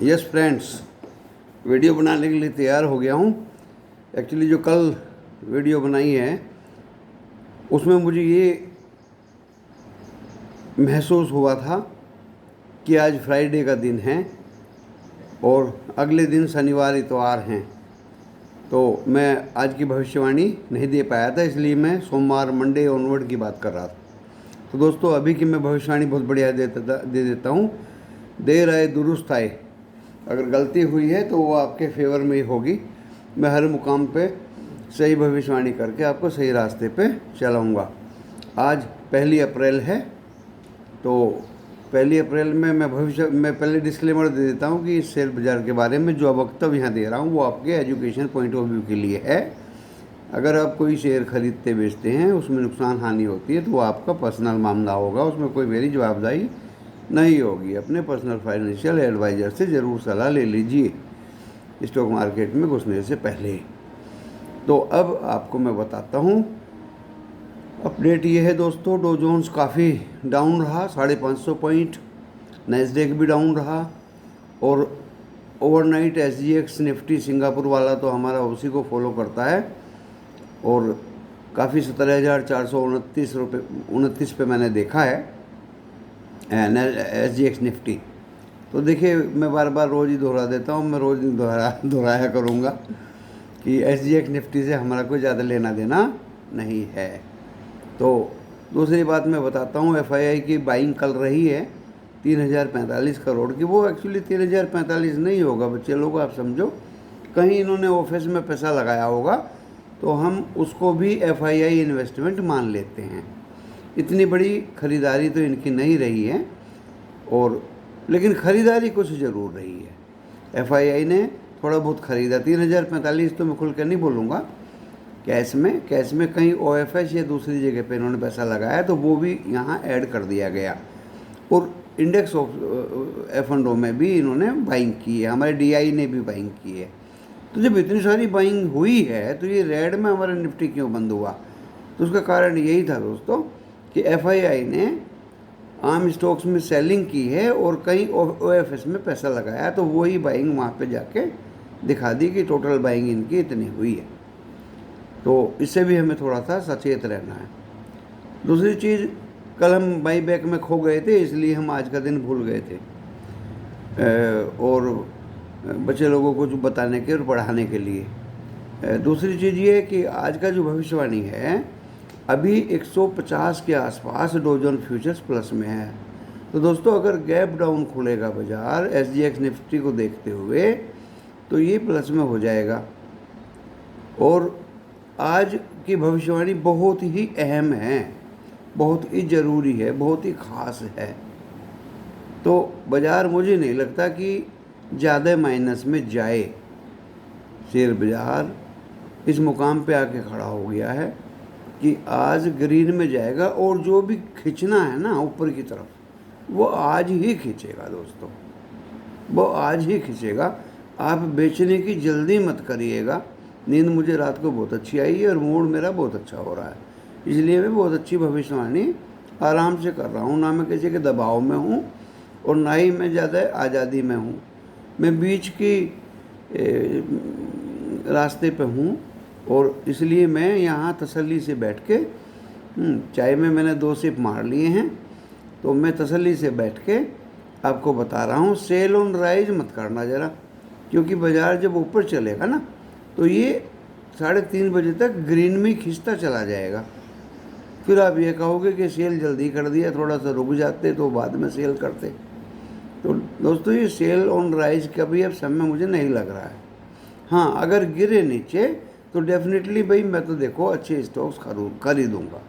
Yes friends, video बनाने के लिए तैयार हो गया हूँ। एक्चुअली जो कल वीडियो बनाई है उसमें मुझे ये महसूस हुआ था कि आज फ्राइडे का दिन है और अगले दिन शनिवार इतवार हैं, तो मैं आज की भविष्यवाणी नहीं दे पाया था, इसलिए मैं सोमवार मंडे ऑनवर्ड की बात कर रहा था। तो दोस्तों, अभी की मैं भविष्यवाणी बहुत बढ़िया दे देता हूँ। देर आए दुरुस्त आए। अगर गलती हुई है तो वो आपके फेवर में ही होगी। मैं हर मुकाम पे सही भविष्यवाणी करके आपको सही रास्ते पे चलाऊँगा। आज 1 अप्रैल है, तो 1 अप्रैल में मैं पहले डिस्क्लेमर दे देता हूँ कि इस शेयर बाज़ार के बारे में जो वक्तव्य यहाँ दे रहा हूँ वो आपके एजुकेशन पॉइंट ऑफ व्यू के लिए है। अगर आप कोई शेयर खरीदते बेचते हैं, उसमें नुकसान हानि होती है तो वो आपका पर्सनल मामला होगा, उसमें कोई मेरी जवाबदारी नहीं होगी। अपने पर्सनल फाइनेंशियल एडवाइज़र से ज़रूर सलाह ले लीजिए स्टॉक मार्केट में घुसने से पहले। तो अब आपको मैं बताता हूँ। अपडेट ये है दोस्तों, डो जोन्स काफ़ी डाउन रहा, 550 पॉइंट। नैस्डैक भी डाउन रहा और ओवरनाइट SGX निफ्टी सिंगापुर वाला तो हमारा उसी को फॉलो करता है और काफ़ी 17,429 पे मैंने देखा है SGX निफ्टी। तो देखिए, मैं बार बार रोज़ ही दोहरा देता हूँ, मैं रोज़ दोहराया करूँगा कि SGX निफ्टी से हमारा कोई ज़्यादा लेना देना नहीं है। तो दूसरी बात मैं बताता हूँ, FII की बाइंग कल रही है 3045 करोड़ की। वो एक्चुअली 3045 नहीं होगा बच्चे लोग, आप समझो कहीं इन्होंने ऑफिस में पैसा लगाया होगा, तो हम उसको भी FII इन्वेस्टमेंट मान लेते हैं। इतनी बड़ी ख़रीदारी तो इनकी नहीं रही है, और लेकिन ख़रीदारी कुछ ज़रूर रही है। FII ने थोड़ा बहुत ख़रीदा। 3045 तो मैं खुल कर नहीं बोलूँगा। कैश में कहीं OFS या दूसरी जगह पे इन्होंने पैसा लगाया, तो वो भी यहाँ ऐड कर दिया गया। और इंडेक्स ऑफ F&O में भी इन्होंने बाइंग की है, हमारे DI ने भी बाइंग की है। तो जब इतनी सारी बाइंग हुई है तो ये रेड में हमारा निफ्टी क्यों बंद हुआ? तो उसका कारण यही था दोस्तों कि FII ने आम स्टॉक्स में सेलिंग की है और कहीं OFS में पैसा लगाया, तो वही बाइंग वहाँ पे जाके दिखा दी कि टोटल बाइंग इनकी इतनी हुई है। तो इससे भी हमें थोड़ा सा सचेत रहना है। दूसरी चीज़, कल हम बाई बैक में खो गए थे, इसलिए हम आज का दिन भूल गए थे और बच्चे लोगों को जो बताने के और पढ़ाने के लिए। दूसरी चीज़ ये है कि आज का जो भविष्यवाणी है, अभी 150 के आसपास डो जोन फ्यूचर्स प्लस में है। तो दोस्तों, अगर गैप डाउन खुलेगा बाज़ार SGX निफ्टी को देखते हुए, तो ये प्लस में हो जाएगा। और आज की भविष्यवाणी बहुत ही अहम है, बहुत ही ज़रूरी है, बहुत ही ख़ास है। तो बाज़ार मुझे नहीं लगता कि ज़्यादा माइनस में जाए। शेयर बाज़ार इस मुकाम पे आके खड़ा हो गया है कि आज ग्रीन में जाएगा, और जो भी खींचना है ना ऊपर की तरफ, वो आज ही खींचेगा दोस्तों, वो आज ही खींचेगा। आप बेचने की जल्दी मत करिएगा। नींद मुझे रात को बहुत अच्छी आई है और मूड मेरा बहुत अच्छा हो रहा है, इसलिए मैं बहुत अच्छी भविष्यवाणी आराम से कर रहा हूँ। ना मैं किसी के दबाव में हूँ और ना ही मैं ज़्यादा आज़ादी में हूँ। मैं बीच की रास्ते पे हूँ, और इसलिए मैं यहाँ तसल्ली से बैठ के चाय में मैंने 2 सिप मार लिए हैं, तो मैं तसल्ली से बैठ के आपको बता रहा हूँ। सेल ऑन राइज मत करना ज़रा, क्योंकि बाज़ार जब ऊपर चलेगा ना, तो ये 3:30 बजे तक ग्रीन में खिंचता चला जाएगा। फिर आप ये कहोगे कि सेल जल्दी कर दिया, थोड़ा सा रुक जाते तो बाद में सेल करते। तो दोस्तों, ये सेल ऑन राइज का भी अब समय मुझे नहीं लग रहा है। हाँ, अगर गिरे नीचे तो डेफिनेटली भाई मैं तो देखो अच्छे स्टॉक्स खरीदूँगा।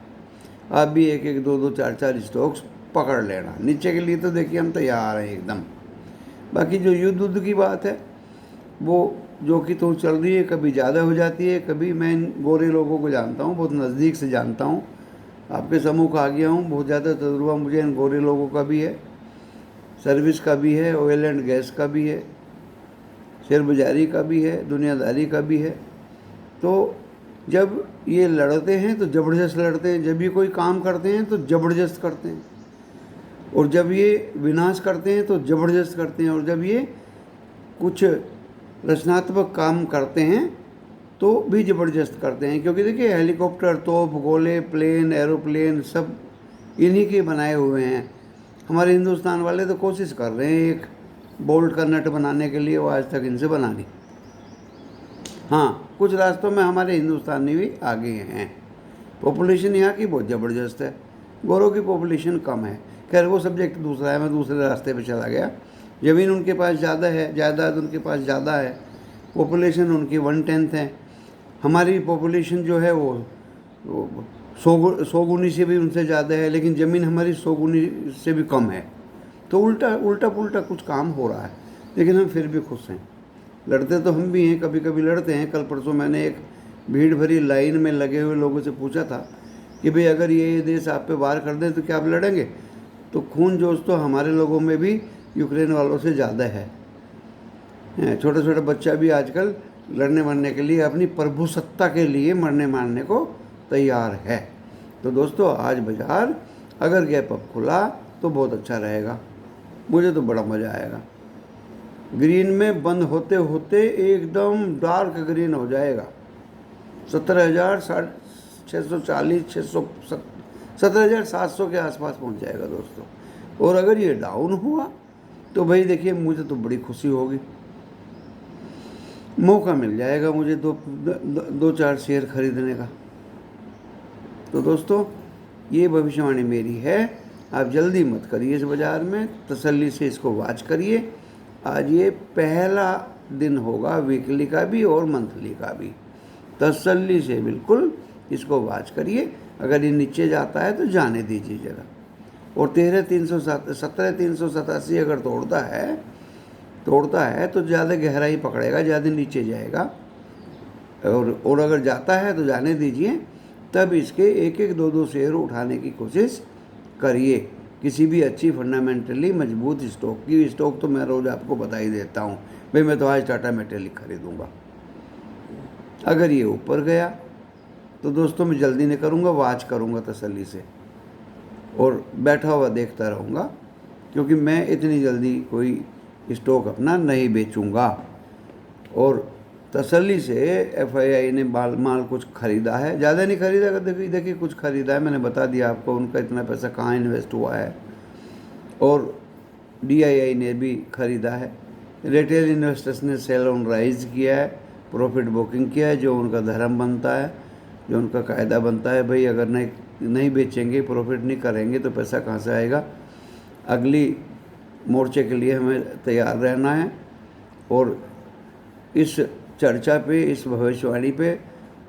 आप भी 1-1, 2-2, 4-4 स्टॉक्स पकड़ लेना। नीचे के लिए तो देखिए हम तैयार हैं एकदम। बाकी जो युद्ध की बात है, वो जो कि तो चल रही है, कभी ज़्यादा हो जाती है, कभी मैं इन गोरे लोगों को जानता हूँ, बहुत नज़दीक से जानता हूँ, आपके सम्मुख आ गया हूँ। बहुत ज़्यादा तजुर्बा मुझे इन गोरे लोगों का भी है, सर्विस का भी है, ऑयल एंड गैस का भी है, शेयर बाजारी का भी है, दुनियादारी का भी है। तो जब ये लड़ते हैं तो ज़बरदस्त लड़ते हैं, जब ये कोई काम करते हैं तो ज़बरदस्त करते हैं, और जब ये विनाश करते हैं तो ज़बरदस्त करते हैं, और जब ये कुछ रचनात्मक काम करते हैं तो भी ज़बरदस्त करते हैं, क्योंकि देखिए हेलीकॉप्टर, तोप, गोले, प्लेन, एरोप्लेन सब इन्हीं के बनाए हुए हैं। हमारे हिंदुस्तान वाले तो कोशिश कर रहे हैं एक बोल्ट का नट बनाने के लिए, वो आज तक इनसे बना नहीं। हाँ, कुछ रास्तों में हमारे हिंदुस्तानी भी आगे हैं। पॉपुलेशन यहाँ की बहुत ज़बरदस्त है, गोरों की पॉपुलेशन कम है। खैर वो सब्जेक्ट दूसरा है, मैं दूसरे रास्ते पे चला गया। ज़मीन उनके पास ज़्यादा है, जायदाद उनके पास ज़्यादा है, पॉपुलेशन उनकी 1/10 है। हमारी पॉपुलेशन जो है वो 100 गुनी से भी उनसे ज़्यादा है, लेकिन ज़मीन हमारी 100 गुनी से भी कम है। तो उल्टा पुल्टा कुछ काम हो रहा है, लेकिन हम फिर भी खुश हैं। लड़ते तो हम भी हैं, कभी कभी लड़ते हैं। कल परसों मैंने एक भीड़ भरी लाइन में लगे हुए लोगों से पूछा था कि भाई अगर ये देश आप पे वार कर दें तो क्या आप लड़ेंगे? तो खून जोश तो हमारे लोगों में भी यूक्रेन वालों से ज़्यादा है। छोटा छोटा बच्चा भी आजकल लड़ने मरने के लिए, अपनी प्रभुसत्ता के लिए मरने मारने को तैयार है। तो दोस्तों आज बाज़ार अगर गैप अप खुला तो बहुत अच्छा रहेगा, मुझे तो बड़ा मज़ा आएगा। ग्रीन में बंद होते होते एकदम डार्क ग्रीन हो जाएगा। 17,740 के आसपास पहुंच जाएगा दोस्तों। और अगर ये डाउन हुआ तो भाई देखिए मुझे तो बड़ी खुशी होगी, मौका मिल जाएगा मुझे दो चार शेयर खरीदने का। तो दोस्तों ये भविष्यवाणी मेरी है, आप जल्दी मत करिए इस बाज़ार में, तसल्ली से इसको वॉच करिए। आज ये पहला दिन होगा वीकली का भी और मंथली का भी, तसल्ली से बिल्कुल इसको वॉच करिए। अगर ये नीचे जाता है तो जाने दीजिए ज़रा, और 17,387 अगर तोड़ता है तो ज़्यादा गहराई पकड़ेगा, ज़्यादा नीचे जाएगा। और अगर जाता है तो जाने दीजिए, तब इसके एक एक दो दो शेयर उठाने की कोशिश करिए किसी भी अच्छी फंडामेंटली मजबूत स्टॉक की। स्टॉक तो मैं रोज़ आपको बता ही देता हूँ भाई, मैं तो आज टाटा मेटेलिक खरीदूँगा। अगर ये ऊपर गया तो दोस्तों मैं जल्दी नहीं करूँगा, वॉच करूँगा तसल्ली से और बैठा हुआ देखता रहूँगा, क्योंकि मैं इतनी जल्दी कोई स्टॉक अपना नहीं बेचूँगा। और तसल्ली से FII ने माल कुछ ख़रीदा है, ज़्यादा नहीं ख़रीदा, देखिए कुछ ख़रीदा है, मैंने बता दिया आपको उनका इतना पैसा कहाँ इन्वेस्ट हुआ है। और DII ने भी ख़रीदा है। रिटेल इन्वेस्टर्स ने सेल ऑन राइज किया है, प्रॉफिट बुकिंग किया है, जो उनका धर्म बनता है, जो उनका कायदा बनता है। भाई अगर नहीं बेचेंगे, प्रॉफिट नहीं करेंगे तो पैसा कहाँ से आएगा? अगली मोर्चे के लिए हमें तैयार रहना है। और इस चर्चा पे, इस भविष्यवाणी पे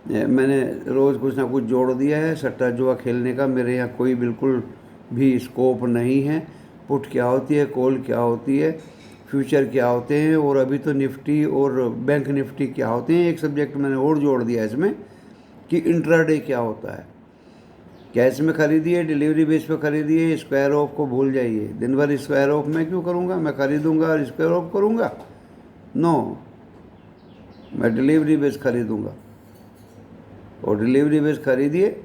मैंने रोज़ कुछ ना कुछ जोड़ दिया है। सट्टा जुआ खेलने का मेरे यहाँ कोई बिल्कुल भी स्कोप नहीं है। पुट क्या होती है, कॉल क्या होती है, फ्यूचर क्या होते हैं, और अभी तो निफ्टी और बैंक निफ्टी क्या होते हैं। एक सब्जेक्ट मैंने और जोड़ दिया इसमें कि इंट्राडे क्या होता है। कैश में खरीदिए, डिलीवरी बेस पे खरीदिए, स्क्वायर ऑफ को भूल जाइए। दिन भर स्क्वायर ऑफ मैं क्यों करूँगा? मैं खरीदूँगा और स्क्वायर ऑफ करूँगा? नो, मैं डिलीवरी बेस खरीदूँगा। और डिलीवरी बेस खरीदिए।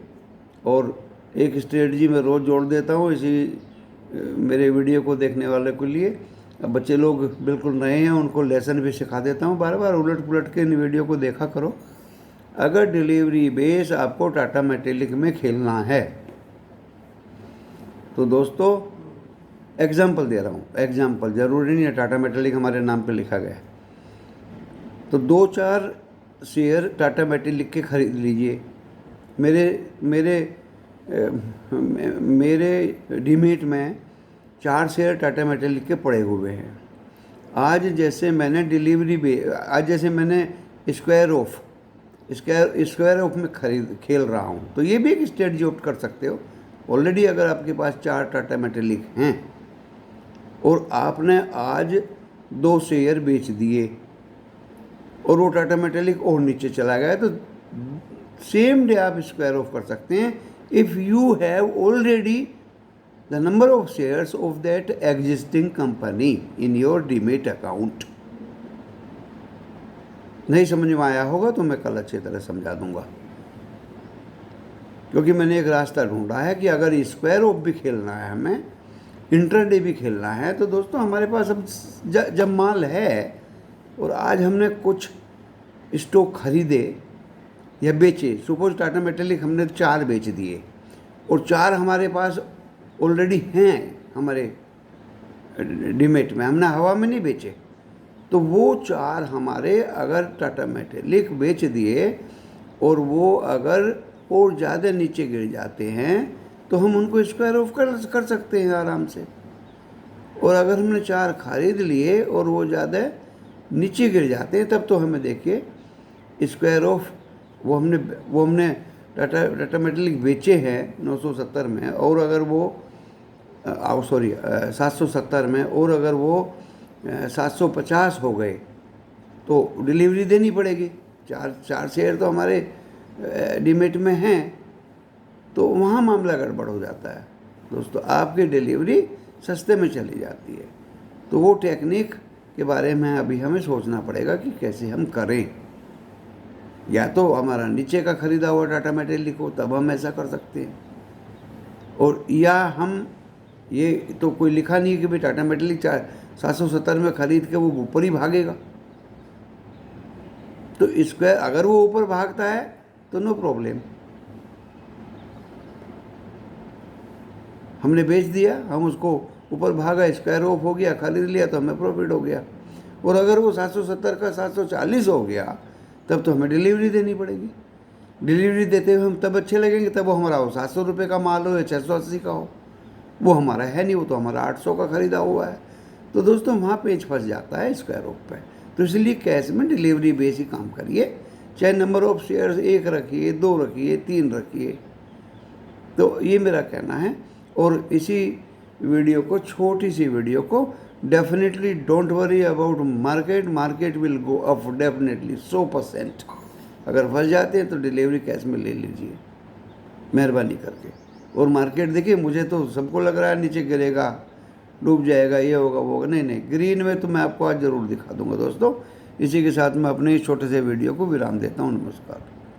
और एक स्ट्रेटजी मैं रोज़ जोड़ देता हूँ इसी मेरे वीडियो को देखने वाले के लिए। अब बच्चे लोग बिल्कुल नए हैं, उनको लेसन भी सिखा देता हूँ, बार बार उलट पुलट के इन वीडियो को देखा करो। अगर डिलीवरी बेस आपको टाटा मेटेलिक में खेलना है तो दोस्तों एग्जाम्पल दे रहा हूँ, एग्जाम्पल, ज़रूरी नहीं है टाटा मेटेलिक हमारे नाम पे लिखा गया है। तो 2-4 शेयर टाटा मेटेलिक के खरीद लीजिए। मेरे डीमेट में 4 शेयर टाटा मेटेलिक के पड़े हुए हैं। आज जैसे मैंने स्क्वायर ऑफ में खेल रहा हूँ, तो ये भी एक स्ट्रेटजी ऑप्ट कर सकते हो। ऑलरेडी अगर आपके पास 4 टाटा मेटेलिक हैं और आपने आज 2 शेयर बेच दिए और वो टाटा मेटेलिक और नीचे चला गया, तो सेम डे आप स्क्वायर ऑफ कर सकते हैं if you have already the number of shares of that existing company in your demat account. नहीं समझ में आया होगा तो मैं कल अच्छी तरह समझा दूंगा, क्योंकि मैंने एक रास्ता ढूंढा है कि अगर स्क्वायर ऑफ भी खेलना है, हमें इंट्राडे भी खेलना है, तो दोस्तों हमारे पास अब जब माल है और आज हमने कुछ स्टॉक खरीदे या बेचे, सपोज टाटा मेटालिक हमने 4 बेच दिए और 4 हमारे पास ऑलरेडी हैं हमारे डीमेट में, हमने हवा में नहीं बेचे, तो वो 4 हमारे अगर टाटा मेटालिक बेच दिए और वो अगर और ज़्यादा नीचे गिर जाते हैं तो हम उनको स्क्वायर ऑफ कर सकते हैं आराम से। और अगर हमने 4 खरीद लिए और वो ज़्यादा नीचे गिर जाते हैं तब तो हमें देखिए स्क्वायर ऑफ वो हमने टाटा मेटालिक बेचे हैं 970 में, और अगर वो 770 में, और अगर वो 750 हो गए तो डिलीवरी देनी पड़ेगी। 4 शेयर तो हमारे डीमेट में हैं, तो वहाँ मामला गड़बड़ हो जाता है दोस्तों, आपकी डिलीवरी सस्ते में चली जाती है। तो वो टेक्निक के बारे में अभी हमें सोचना पड़ेगा कि कैसे हम करें। या तो हमारा नीचे का खरीदा हुआ टाटा मेटालिक हो तब हम ऐसा कर सकते हैं, और या हम ये तो कोई लिखा नहीं है कि भाई टाटा मेटालिक 770 में खरीद के वो ऊपर ही भागेगा, तो स्क्वायर अगर वो ऊपर भागता है तो नो प्रॉब्लम, हमने बेच दिया, हम उसको ऊपर भागा, स्क्वायर ऑफ हो गया, खरीद लिया तो हमें प्रॉफिट हो गया। और अगर वो 770 का 740 हो गया तब तो हमें डिलीवरी देनी पड़ेगी। डिलीवरी देते हुए हम तब अच्छे लगेंगे तब वो हमारा 700 रुपये का माल हो या 680 का हो, वो हमारा है नहीं, वो तो हमारा 800 का खरीदा हुआ है। तो दोस्तों वहाँ पेच फंस जाता है स्क्वायर ऑफ पे। तो इसलिए कैश में डिलीवरी बेस ही काम करिए, चाहे नंबर ऑफ शेयर्स 1 रखिए, 2 रखिए, 3 रखिए। तो ये मेरा कहना है। और इसी वीडियो को, छोटी सी वीडियो को, definitely don't worry about market, market will go up definitely 100%। अगर फंस जाते हैं तो डिलीवरी कैश में ले लीजिए मेहरबानी करके। और मार्केट देखिए, मुझे तो सबको लग रहा है नीचे गिरेगा, डूब जाएगा, ये होगा वो होगा, नहीं, ग्रीन में तो मैं आपको आज ज़रूर दिखा दूंगा दोस्तों। इसी के साथ मैं अपने इस छोटे से वीडियो को विराम देता हूँ। नमस्कार।